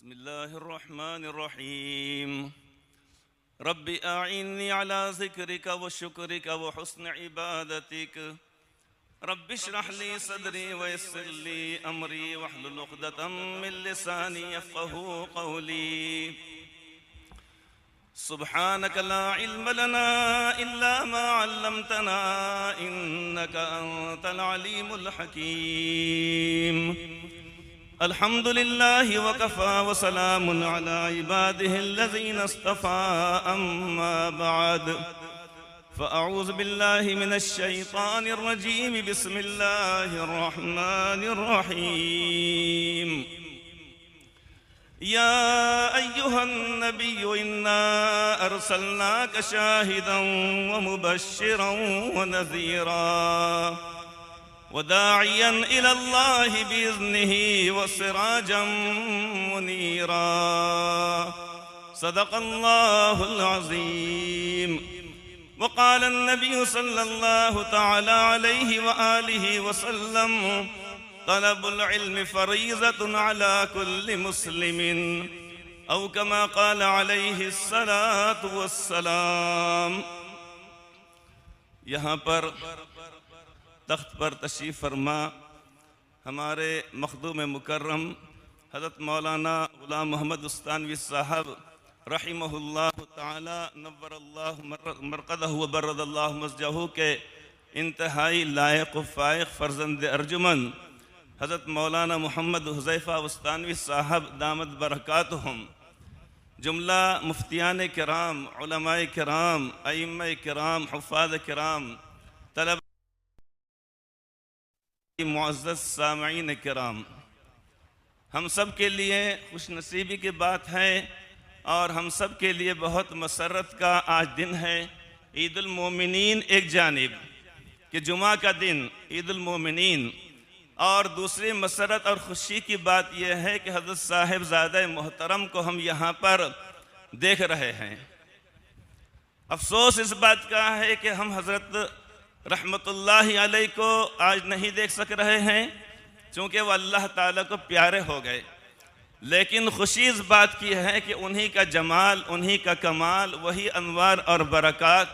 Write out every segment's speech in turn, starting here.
बिस्मिल्लाहिर्रहमानिर्रहीम। रब्बि अइन्नी अला ज़िक्रिक व शुक्रिक व हुस्न इबादतिक। रब्बि इश्रह ली सदरी व यस्सिर ली अमरी वहलुल उक़दतम मिन लिसानी यफ़क़हू क़ौली। सुब्हानक ला इल्म लना इल्ला मा अल्लमतना इन्नका अंतल अलीमुल हकीम। अल्हम्दुलिल्लाहि वकफ़ा व सलामुन अला इबादिहिल्लज़ीना इस्तफ़ा अम्मा बअद। फ़अऊज़ु बिल्लाहि मिनश्शैतानिर्रजीम। बिस्मिल्लाहिर्रहमानिर्रहीम। या अय्युहन नबिय्यु इन्ना अर्सलनाका शाहिदन व मुबश्शिरन व नज़ीरा वदाइयन इलल्लाहि बिइज़्निही व सिराजम मुनीरा। सदक़ल्लाहुल अज़ीम। वक़ाल अन्नबिय्यु सल्लल्लाहु तआला अलैहि व आलिहि वसल्लम तलबुल इल्मि फ़रीज़तुन अला कुल्लि मुस्लिमिन औ कमा क़ाल अलैहि सलातु वस्सलाम। यहाँ पर तख्त पर तशरीफ़ फरमा हमारे मखदूम मुकर्रम हज़रत मौलाना ग़ुलाम मोहम्मद उस्तानवी साहब रहिमहुल्लाह ताला नव्वरल्लाहु मरक़दहु व बर्रदल्लाहु मस्जहु के इंतहाई लायक व फ़ाइक़ फ़र्ज़ंद अर्जुमन हज़रत मौलाना मोहम्मद हुज़ैफ़ा उस्तानवी साहब दामद बरकातुहुम, जुमला मुफ्तियान किराम, उलमाए किराम, अइम्माए किराम, हुफ़्फ़ाज़ किराम, तलब मुअज़्ज़ज़ सामईन किराम, हम सब के लिए खुशनसीबी की बात है और हम सब के लिए बहुत मसरत का आज दिन है। ईदुल मोमिनीन एक जानिब कि जुमा का दिन ईदुल मोमिनीन, और दूसरी मसरत और ख़ुशी की बात यह है कि हज़रत साहिबज़ादा मोहतरम को हम यहाँ पर देख रहे हैं। अफसोस इस बात का है कि हम हज़रत रहमतुल्लाहि अलैह को आज नहीं देख सक रहे हैं चूँकि वह अल्लाह ताला को प्यारे हो गए। लेकिन खुशी इस बात की है कि उन्हीं का जमाल, उन्हीं का कमाल, वही अनवार और बरक़ात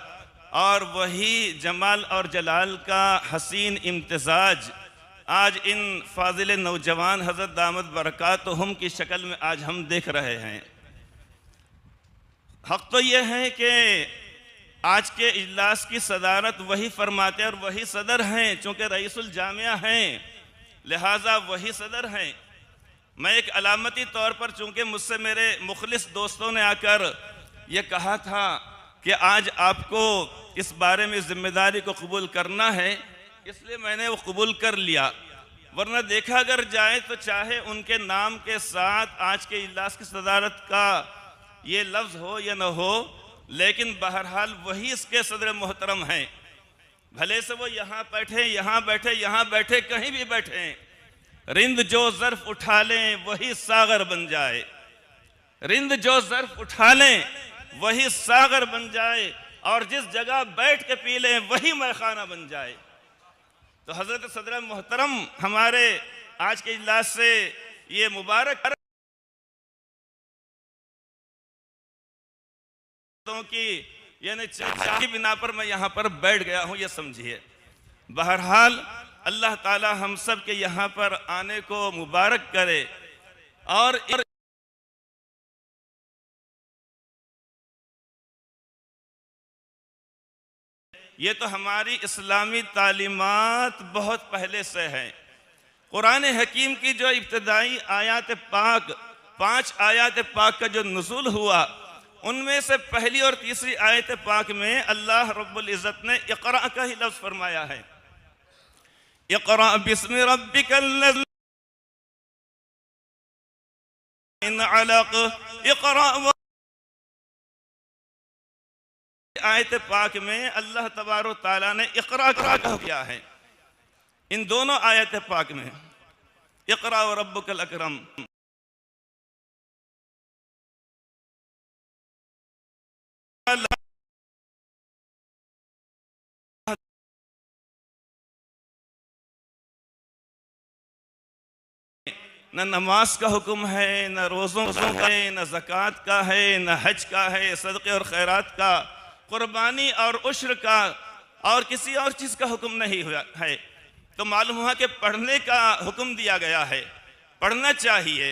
और वही जमाल और जलाल का हसीन इम्तिज़ाज आज इन फाजिल नौजवान हज़रत दामद बरकातुहुम की शक्ल में आज हम देख रहे हैं। हक़ तो यह है कि आज के इजलास की सदारत वही फरमाते और वही सदर हैं, चूँकि रईसुल जामिया हैं, लिहाजा वही सदर हैं। मैं एक अलामती तौर पर, चूँकि मुझसे मेरे मुखलिस दोस्तों ने आकर यह कहा था कि आज आपको इस बारे में ज़िम्मेदारी को कबूल करना है, इसलिए मैंने वो कबूल कर लिया। वरना देखा अगर जाए तो चाहे उनके नाम के साथ आज के इजलास की सदारत का ये लफ्ज़ हो या न हो, लेकिन बहरहाल वही इसके सदर मोहतरम हैं। भले से वो यहाँ बैठे, यहाँ बैठे, यहाँ बैठे, कहीं भी बैठे, रिंद जो ज़र्फ़ उठा लें वही सागर बन जाए। रिंद जो ज़र्फ़ उठा लें वही सागर बन जाए, और जिस जगह बैठ के पी लें वही मैखाना बन जाए। तो हज़रत सदर मोहतरम हमारे आज के इजलास से ये मुबारक की यानी चाह बिना पर मैं यहाँ पर बैठ गया हूँ, ये समझिए। बहरहाल अल्लाह ताला हम सब के यहाँ पर आने को मुबारक करे। और ये तो हमारी इस्लामी तालीमात बहुत पहले से है। कुरान हकीम की जो इब्तदाई आयात पाक, 5 आयात पाक का जो नुज़ूल हुआ, उनमें से पहली और तीसरी आयत पाक में अल्लाह रब्बुल इज़्ज़त ने इक़रा का ही लफ्ज़ फरमाया है। इक़रा बिस्मि रब्बिकल्लज़ी अलक़। इक़रा आयत पाक में अल्लाह तबारक ताला ने इक़रा कहा किया है। इन दोनों आयत पाक में इक़रा व रब्बुकल अकरम, न नमाज का हुक्म है, न रोज़ों का है, न ज़कात का है, न हज का है, सदक़े और खैरात का, कुर्बानी और उश्र का और किसी और चीज़ का हुक्म नहीं हुआ है। तो मालूम हुआ कि पढ़ने का हुक्म दिया गया है, पढ़ना चाहिए,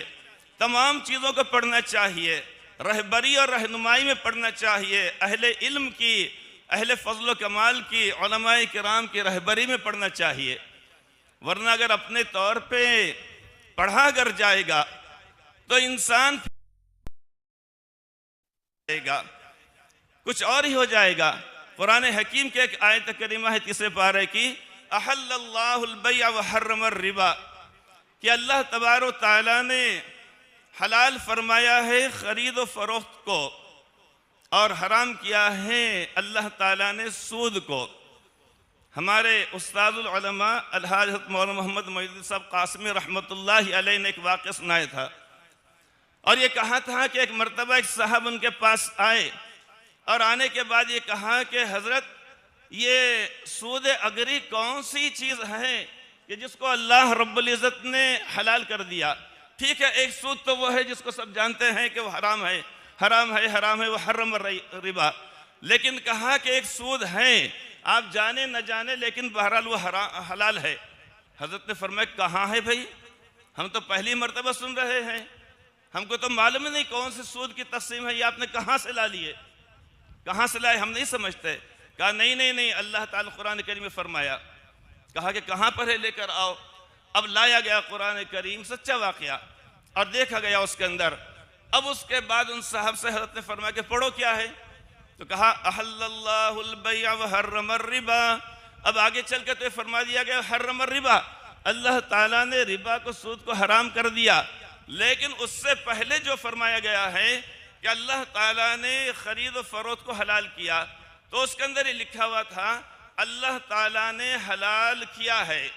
तमाम चीज़ों को पढ़ना चाहिए, रहबरी और रहनुमाई में पढ़ना चाहिए, अहले इल्म की, अहले फजल कमाल की, उलमाए किराम की रहबरी में पढ़ना चाहिए। वरना अगर अपने तौर पे पढ़ा कर जाएगा तो इंसान कुछ और ही हो जाएगा। कुरान हकीम के एक आयत करीमा है 3 पारे की, अहल्लल्लाहुल बैअ व हर्रमर रिबा, कि अल्लाह तबारो ताला ने हलाल फरमाया है खरीद व फरोख्त को और हराम किया है अल्लाह ताला ने सूद को। हमारे उस्तादुल उलमा अलहाज हज़रत मौलाना मोहम्मद मोइनुद्दीन साहब कासमी रहमतुल्लाहि अलैह ने एक वाक़या सुनाया था और ये कहा था कि एक मर्तबा एक साहब उनके पास आए और आने के बाद ये कहा कि हज़रत, ये सूद अगरी कौन सी चीज़ है कि जिसको अल्लाह रब्बुल इज़्ज़त ने हलाल कर दिया। ठीक है, एक सूद तो वो है जिसको सब जानते हैं कि वो हराम है, हराम है, हराम है, वो हर्रम रिबा। लेकिन कहा कि एक सूद है, आप जाने न जाने लेकिन बहरहाल वो हलाल है। हज़रत ने फरमाया कहाँ है भाई, हम तो पहली मर्तबा सुन रहे हैं, हमको तो मालूम नहीं कौन से सूद की तक़सीम है, ये आपने कहाँ से ला लिए, कहाँ से लाए, हम नहीं समझते। कहा नहीं नहीं नहीं, अल्लाह ताला कुरान करीम में फरमाया। कहा कि कहाँ पर है, लेकर आओ। अब लाया गया कुरान करीम, सच्चा वाक़या, और देखा गया उसके अंदर। अब उसके बाद उन साहब से हज़रत ने फरमाया कि पढ़ो क्या है, तो कहा अहल्लल्लाहुल बैअ व हर्रमर रिबा। अब आगे चल के तो फरमा दिया गया हर्रमर रिबा, अल्लाह ताला ने रिबा को, सूद को हराम कर दिया। लेकिन उससे पहले जो फरमाया गया है कि अल्लाह ताला ने खरीद व फरोख्त को हलाल किया, तो उसके अंदर ये लिखा हुआ था अल्लाह ताला ने हलाल किया है।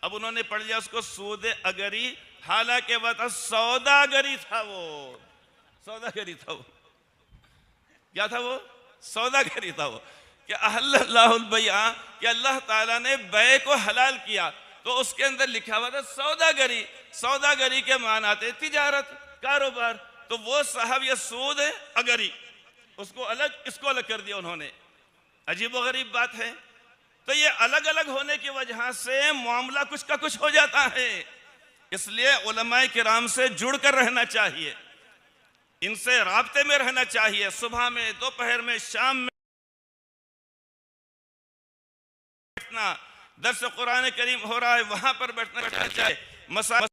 अब उन्होंने पढ़ लिया उसको सूद अगरी, हालांकि वह था सौदागरी था, वो सौदागरी था, वो क्या था, वो सौदागरी था वो, कि अहल्लल्लाहुल बैअ, कि अल्लाह ताला ने बै को हलाल किया, तो उसके अंदर लिखा हुआ था सौदागरी। सौदागरी के माना आते तिजारत, कारोबार। तो वो साहब ये सूद अगरी, उसको अलग, इसको अलग कर दिया उन्होंने। अजीब व गरीब बात है। तो ये अलग अलग होने की वजह से मामला कुछ का कुछ हो जाता है। इसलिए उलमाए किराम से जुड़ कर रहना चाहिए, इनसे राब्ते में रहना चाहिए। सुबह में, दोपहर में, शाम में बैठना, दर्स कुरान करीम हो रहा है वहां पर बैठना चाहिए। मसाजिद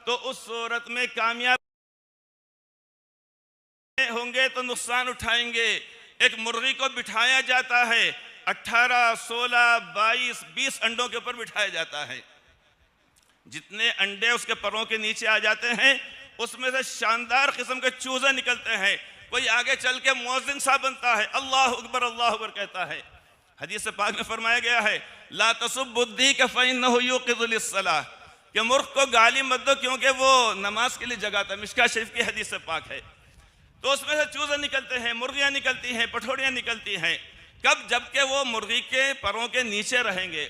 तो उस सूरत में कामयाब होंगे तो नुकसान उठाएंगे। एक मुर्गी को बिठाया जाता है, 18, 16, 22, 20 अंडों के ऊपर बिठाया जाता है। जितने अंडे उसके परों के नीचे आ जाते हैं, उसमें से शानदार किस्म के चूजे निकलते हैं। कोई आगे चल के मुअज्जिन साहब बनता है, अल्लाह अकबर कहता है। हदीस पाक में फरमाया गया है, ला तसुब्बुद्दी का फ़इन्नहु युक़िज़ुल लिस्सलाह, कि मूर्ख को गाली मत दो क्योंकि वो नमाज के लिए जगाता है। मिशका शरीफ की हदीस पाक है। तो उसमें से चूजे निकलते हैं, मुर्गियां निकलती हैं, पठौड़ियां निकलती हैं। कब? जबकि वो मुर्गी के परों के नीचे रहेंगे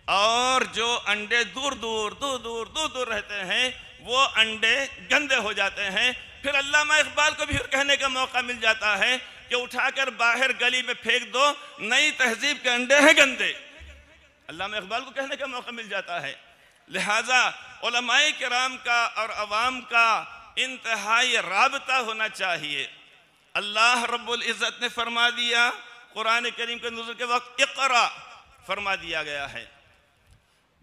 और जो अंडे दूर दूर रहते हैं, वो अंडे गंदे हो जाते हैं। फिर अल्लामा इकबाल को भी कहने का मौका मिल जाता है कि उठाकर बाहर गली में फेंक दो, नई तहजीब के अंडे हैं गंदे। अल्लामा इकबाल को कहने का मौका मिल जाता है। लिहाजा उलमाए किराम का और अवाम का इंतहाई राबता होना चाहिए। अल्लाह रब्बुल इज़्ज़त ने फरमा दिया, कुरान करीम के नुज़ूल के वक्त इक़रा फरमा दिया गया है।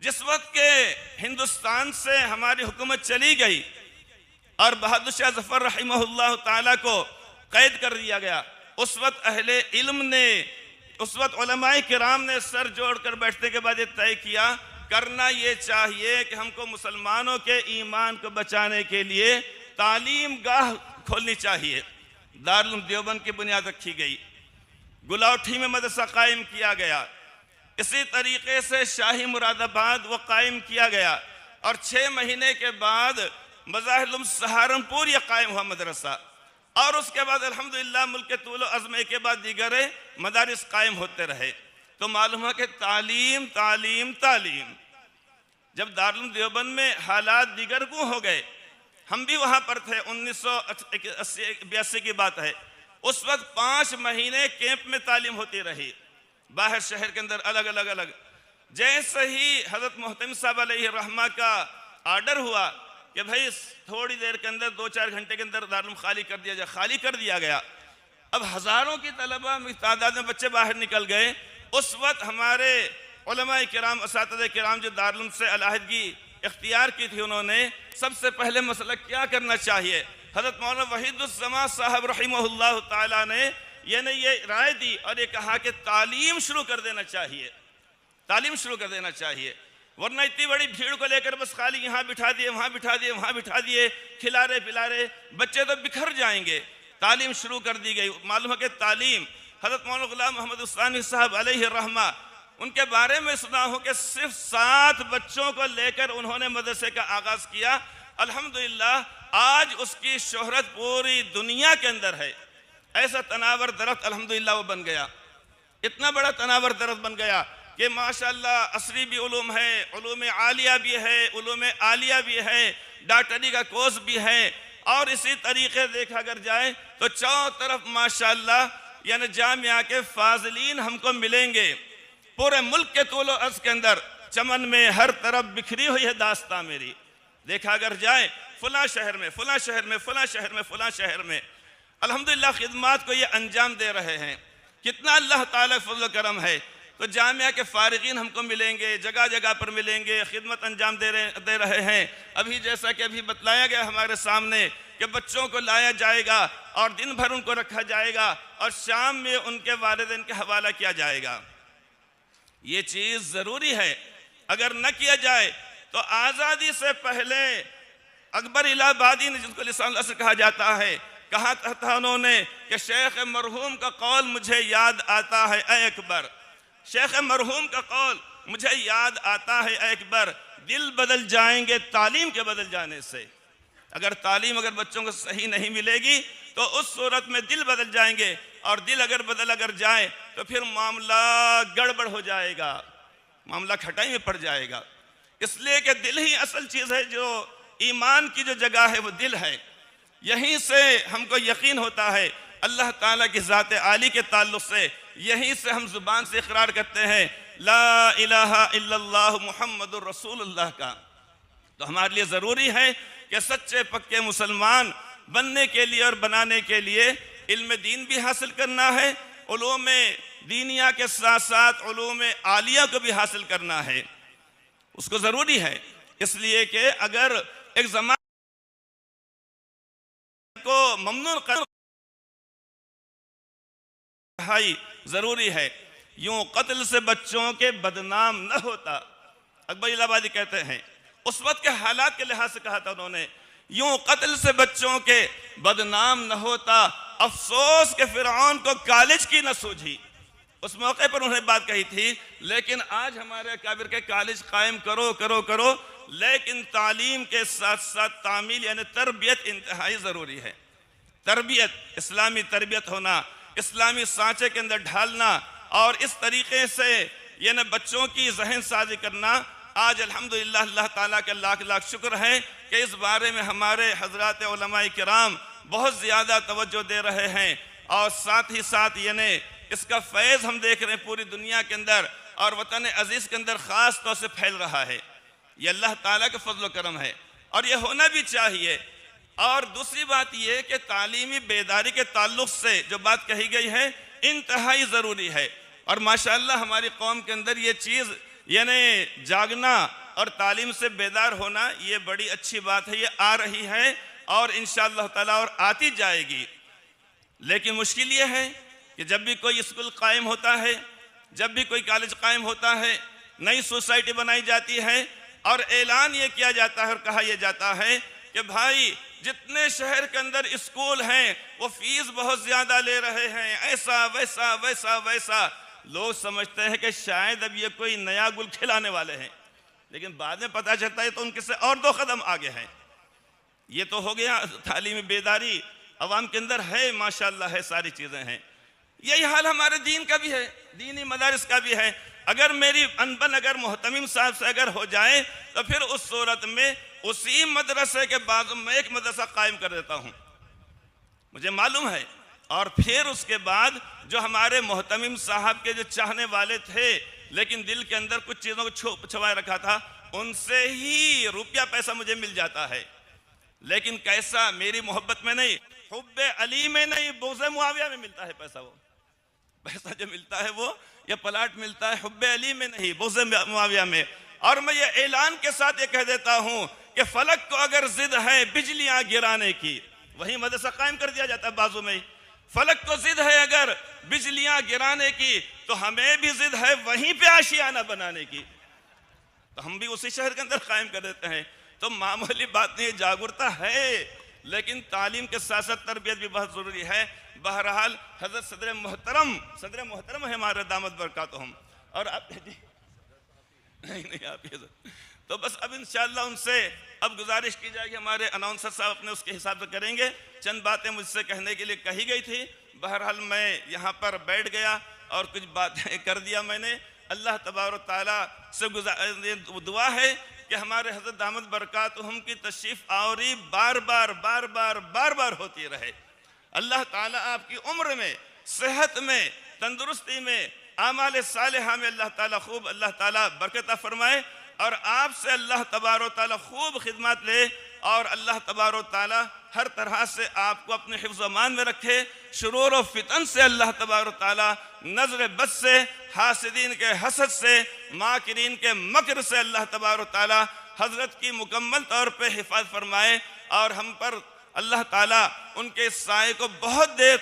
जिस वक्त के हिंदुस्तान से हमारी हुकूमत चली गई और बहादुर शाह ज़फ़र रहिमहुल्लाह ताला को कैद कर दिया गया, उस वक्त अहले इल्म ने, उस वक्त उलमाए किराम ने सर जोड़कर बैठने के बाद ये तय किया, करना ये चाहिए कि हमको मुसलमानों के ईमान को बचाने के लिए तालीम गाह खोलनी चाहिए। दारुल उलूम देवबंद की बुनियाद रखी गई, गुलावठी में मदरसा कायम किया गया, इसी तरीके से शाही मुरादाबाद वो कायम किया गया और 6 महीने के बाद मज़ाहिर उलूम सहारनपुर ये कायम हुआ मदरसा। और उसके बाद अल्हम्दुलिल्लाह मुल्क के तूल अज़म के बाद दीगर मदारिस कायम होते रहे। तो मालूम है कि तालीम तालीम तालीम। जब दारुल देवबंद में हालात दीगर को हो गए, हम भी वहाँ पर थे, 1982 की बात है। उस वक्त 5 महीने कैंप में तालीम होती रही बाहर शहर के अंदर अलग अलग अलग। जैसे ही हज़रत मोहतमिम साहब अलैहि रहमा का आर्डर हुआ कि भाई थोड़ी देर के अंदर 2-4 घंटे के अंदर दारुल खाली कर दिया जाए, खाली कर दिया गया। अब हज़ारों की तलबा में तादाद में बच्चे बाहर निकल गए। उस वक्त हमारे उलमाए किराम असातिज़े किराम जो दारुल से अलहदगी इख्तियार की थी, उन्होंने सबसे पहले मसला क्या करना चाहिए, हज़रत मौलाना वहीदुज़्ज़मा साहब रहिमहुल्लाह ताला ने ये राय दी और ये कहा कि तालीम शुरू कर देना चाहिए, तालीम शुरू कर देना चाहिए। वरना इतनी बड़ी भीड़ को लेकर बस खाली यहाँ बिठा दिए, वहाँ बिठा दिए, वहाँ बिठा दिए, खिला रहे पिला रहे, बच्चे तो बिखर जाएंगे। तालीम शुरू कर दी गई। मालूम है कि तालीम हज़रत मौलाना गुलाम मोहम्मद उस्तानी साहब अलैहि रहमा, उनके बारे में सुना हो कि सिर्फ 7 बच्चों को लेकर उन्होंने मदरसे का आगाज़ किया। अल्हम्दुलिल्लाह आज उसकी शोहरत पूरी दुनिया के अंदर है। ऐसा तनावर दरख्त अल्हम्दुलिल्लाह वो बन गया, इतना बड़ा तनावर दरख्त बन गया कि माशाअल्लाह असरी भी उलूम है, उलूम आलिया भी है, उलूम आलिया भी है, डॉक्टरी का कोर्स भी है। और इसी तरीके देखा अगर जाए तो चारों तरफ माशाअल्लाह यानी जामिया के फाज़िलीन हमको मिलेंगे। पूरे मुल्क के तूलो अर्ज़ के अंदर चमन में हर तरफ बिखरी हुई है दास्तां मेरी। देखा अगर जाए फला शहर में, फला शहर में, फला शहर में, फला शहर में अल्हम्दुलिल्लाह खिदमात को ये अंजाम दे रहे हैं। कितना अल्लाह ताला फज़ल करम है। तो जामिया के फारिगीन हमको मिलेंगे, जगह जगह पर मिलेंगे, खिदमत अंजाम दे रहे हैं। अभी जैसा कि अभी बतलाया गया हमारे सामने कि बच्चों को लाया जाएगा और दिन भर उनको रखा जाएगा और शाम में उनके वालिदैन के हवाला किया जाएगा। ये चीज़ ज़रूरी है। अगर न किया जाए तो आज़ादी से पहले अकबर इलाहाबादी ने, जिसको लिसान असर कहा जाता है, कहा था उन्होंने कि शेख मरहूम का कौल मुझे याद आता है ए अकबर, शेख मरहूम का कौल मुझे याद आता है ए अकबर, दिल बदल जाएंगे तालीम के बदल जाने से। अगर तालीम अगर बच्चों को सही नहीं मिलेगी तो उस सूरत में दिल बदल जाएंगे, और दिल अगर बदल जाए तो फिर मामला गड़बड़ हो जाएगा, मामला खटाई में पड़ जाएगा। इसलिए कि दिल ही असल चीज़ है, जो ईमान की जो जगह है वो दिल है। यहीं से हमको यकीन होता है अल्लाह ताला की ज़ात आली के ताल्लुक़ से। यहीं से हम ज़ुबान से इकरार करते हैं ला इलाहा इल्लल्लाह मुहम्मदुर रसूलुल्लाह का। तो हमारे लिए ज़रूरी है कि सच्चे पक्के मुसलमान बनने के लिए और बनाने के लिए इल्म दीन भी हासिल करना है, उलूम दीनिया के साथ साथ उलूम आलिया को भी हासिल करना है, उसको ज़रूरी है। इसलिए कि अगर एक ज़माने को ममनून कर ज़रूरी है, यूं कत्ल से बच्चों के बदनाम न होता। अकबर इलाहाबादी कहते हैं, उस वक्त के हालात के लिहाज से कहा था उन्होंने, यूं कत्ल से बच्चों के बदनाम न होता, अफसोस के फिरौन को कॉलेज की न सूझी। उस मौके पर उन्होंने बात कही थी। लेकिन आज हमारे काबिर के कॉलेज कायम करो करो करो, लेकिन तालीम के साथ साथ तामील यानी तरबियत इंतहाई ज़रूरी है। तरबियत, इस्लामी तरबियत होना, इस्लामी सांचे के अंदर ढालना और इस तरीके से यानी बच्चों की जहन साजी करना। आज अल्हम्दुलिल्लाह अल्लाह ताला के लाख लाख शुक्र है कि इस बारे में हमारे हजरात उलमाए किराम बहुत ज़्यादा तवज्जो दे रहे हैं, और साथ ही साथ यानी इसका फैज़ हम देख रहे हैं पूरी दुनिया के अंदर और वतन अजीज़ के अंदर ख़ास तौर से फैल रहा है। ये अल्लाह ताला का फजल करम है और ये होना भी चाहिए। और दूसरी बात ये कि तालीमी बेदारी के ताल्लुक़ से जो बात कही गई है इंतहाई ज़रूरी है। और माशाअल्लाह हमारी कौम के अंदर ये चीज़ यानी जागना और तालीम से बेदार होना, ये बड़ी अच्छी बात है। ये आ रही है और इंशाअल्लाह ताला और आती जाएगी। लेकिन मुश्किल ये है कि जब भी कोई स्कूल कायम होता है, जब भी कोई कॉलेज कायम होता है, नई सोसाइटी बनाई जाती है और ऐलान ये किया जाता है और कहा यह जाता है कि भाई जितने शहर के अंदर स्कूल हैं वो फीस बहुत ज़्यादा ले रहे हैं, ऐसा वैसा वैसा वैसा। लोग समझते हैं कि शायद अब ये कोई नया गुल खिलाने वाले हैं, लेकिन बाद में पता चलता है तो उनके से और 2 कदम आगे हैं। ये तो हो गया तालीमी बेदारी अवाम के अंदर है, माशाअल्लाह है, सारी चीज़ें हैं। यही हाल हमारे दीन का भी है, दीनी मदारिस का भी है। अगर मेरी अनबन अगर मोहतमिम साहब से अगर हो जाए तो फिर उस सूरत में उसी मदरसे के बाद मैं एक मदरसा कायम कर देता हूँ, मुझे मालूम है। और फिर उसके बाद जो हमारे मोहतमिम साहब के जो चाहने वाले थे लेकिन दिल के अंदर कुछ चीज़ों को छुपाए रखा था, उनसे ही रुपया पैसा मुझे मिल जाता है। लेकिन कैसा, मेरी मोहब्बत में नहीं, हुब्बे अली में नहीं, बुग़्ज़े मुआविया में मिलता है पैसा। वो पैसा जो मिलता है वो, या प्लाट मिलता है हुब्बे अली में नहीं, बुग़्ज़े मुआविया में। और मैं ये ऐलान के साथ ये कह देता हूँ कि फलक को अगर जिद है बिजलियां गिराने की, वही मदरसा कायम कर दिया जाता है बाजू में ही। फलक को जिद है अगर बिजलियां गिराने की, तो हमें भी जिद है वहीं पे आशियाना बनाने की, तो हम भी उसी शहर के अंदर कायम कर देते हैं। तो मामूली बात नहीं, जागरूकता है, लेकिन तालीम के साथ साथ तरबियत भी बहुत जरूरी है। बहरहाल हजरत सदर मोहतरम है हमारे दामद बरकातुहुम, और आप नहीं आप तो बस अब इंशाअल्लाह उनसे अब गुजारिश की जाएगी, हमारे अनाउंसर साहब अपने उसके हिसाब से करेंगे। चंद बातें मुझसे कहने के लिए कही गई थी, बहरहाल मैं यहाँ पर बैठ गया और कुछ बातें कर दिया मैंने। अल्लाह तबारक ताला से दुआ है कि हमारे हज़रत दामद बरकातुहुम की तशरीफ़ आवरी बार बार होती रहे। अल्लाह ताला आपकी उम्र में, सेहत में, तंदुरुस्ती में, आमाल सालिहा में अल्लाह ताला खूब अल्लाह ताला बरकत फरमाए, और आपसे अल्लाह तबारक ताला खूब खिदमत ले, और अल्लाह तबारक ताला हर तरह से आपको अपने हिफ्ज़ अमान में रखे। शुरूर व फितन से अल्लाह तबारक ताला, नज़र बद से, हासिदीन के हसद से, माकिरीन के मकर से अल्लाह तबारक ताला हज़रत की मुकम्मल तौर पे हिफाज़त फरमाए, और हम पर अल्लाह ताला उनके साए को बहुत देर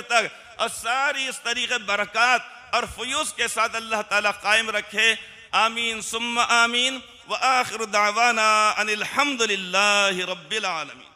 तक और सारी इस तरीक़े बरक़ात और फ़यूज़ के साथ अल्लाह ताला कायम रखे। आमीन सुम्मा आमीन। व आखिर दावाना अनिल हम्दुलिल्लाहि रब्बिल आलमीन।